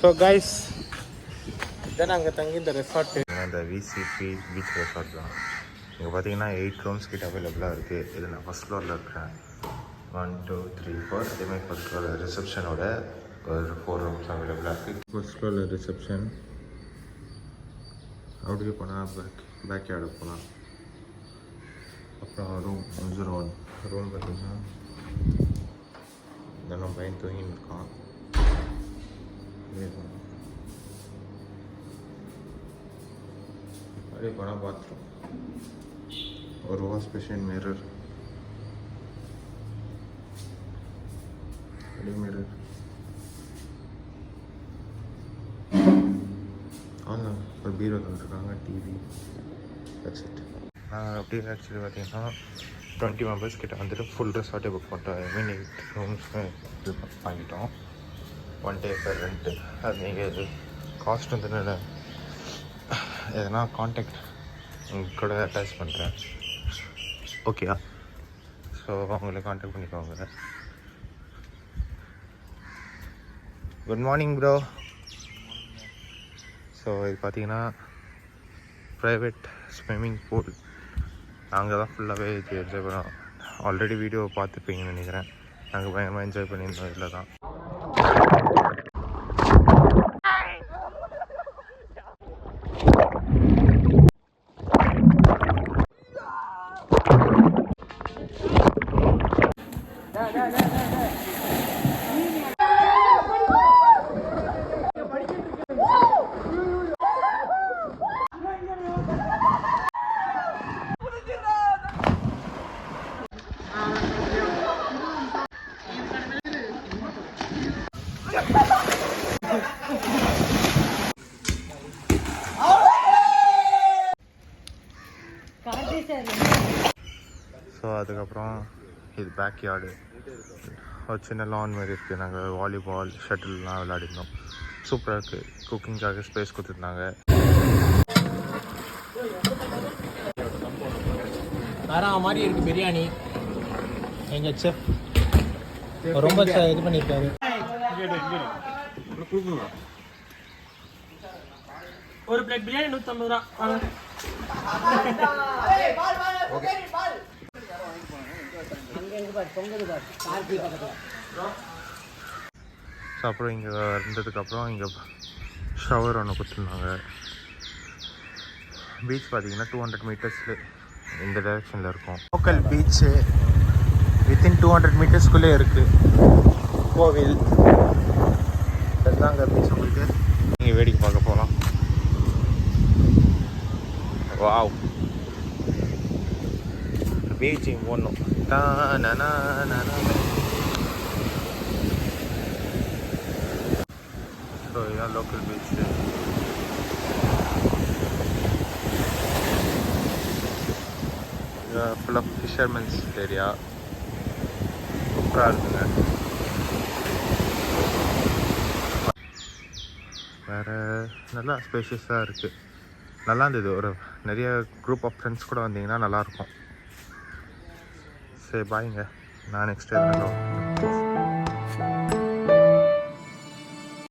So guys இதான் நாங்கள் தங்கி இந்த ரெசார்ட்டு இந்த விசிபி பீச் ரெசார்ட் தான். இங்கே பார்த்தீங்கன்னா 8 ரூம்ஸ் கிட்ட அவைலபிளாக இருக்குது. இது நான் ஃபஸ்ட் ஃப்ளோரில் இருக்கிறேன். 1 2 3 4 அதேமாதிரி ஃபஸ்ட் ஃப்ளோரில் ரிசப்ஷனோட ஒரு 4 ரூம்ஸ் அவைலபிளாக இருக்குது. ஃபஸ்ட் ஃப்ளோரில் ரிசப்ஷன், அப்படியே போனால் பேக் யார்டு போகலாம். அப்புறம் ரூம் 101 ரூம் பார்த்திங்கன்னா இதெல்லாம் பையன் தூங்கின்னு இருக்கான். அப்படியே போனால் பாத்ரூம், ஒரு வாஷ் பேஷன், மிரர், அப்படியே மிரர் ஆமாம். ஒரு பீரோ இருக்காங்க, டிவி, தட்ஸ் இட். நான் அப்படியே ஆக்சுவலி பார்த்தீங்கன்னா 20 மெம்பர்ஸ் கிட்ட வந்துட்டு ஃபுல் ரெசார்ட்டே புக் பண்ணிட்டோம். ஐ மீன் 8 ரூம்ஸுமே இது வாங்கிட்டோம். 1 டே per ரெண்ட்டு. அது நீங்கள் இது காஸ்ட் வந்து எதனா கான்டாக்ட் உங்கள் கூட அட்டாச் பண்ணுறேன், ஓகேயா? ஸோ அவங்கள கான்டாக்ட் பண்ணிக்கோங்க. Good morning bro. ஸோ இது பார்த்தீங்கன்னா ப்ரைவேட் ஸ்விம்மிங் பூல். நாங்கள் தான் ஃபுல்லாகவே இது என்ஜாய் பண்ணோம். ஆல்ரெடி வீடியோ பார்த்துருப்பீங்கன்னு நினைக்கிறேன். நாங்கள் பயங்கரமாக என்ஜாய் பண்ணியிருந்தோம் இதில் தான். ஸோ அதுக்கப்புறம் இது பேக் யார்டு, ஒரு சின்ன லான் மாதிரி இருக்குது. நாங்கள் வாலிபால், ஷட்டில்லாம் விளையாடிருந்தோம். சூப்பராக இருக்குது. குக்கிங்காக ஸ்பேஸ் கொடுத்துருந்தாங்க. வேற மாதிரி இருக்குது பிரியாணி. எங்கள் செஃப் ரொம்ப இது பண்ணியிருக்காரு. ஒரு பிளேட் பிரியாணி 150 ரூபா. ஸோ அப்புறம் இங்கே இருந்ததுக்கப்புறம் இங்கே ஷவர் ஒன்று கொடுத்துருந்தாங்க. பீச் பார்த்தீங்கன்னா 200 மீட்டர்ஸில் இந்த டைரெக்ஷனில் இருக்கும். லோக்கல் பீச்சு வித்தின் 200 மீட்டர்ஸ்குள்ளே இருக்குது. கோவில் அதுதாங்க பீச். உங்களுக்கு நீங்கள் வேடிக்கை பார்க்க போகலாம். வாவ், பீச்சிங் போடணும். ஸோ இதுதான் local beach. Full of fishermen's area. சூப்பராக இருக்குங்க. வேறு நல்லா ஸ்பேஷியஸாக இருக்குது. நல்லா இருந்தது. ஒரு நிறைய குரூப் ஆஃப் ஃப்ரெண்ட்ஸ் கூட வந்தீங்கன்னா நல்லாயிருக்கும். சரி பாய்ங்க, நான் நெக்ஸ்ட் டைம்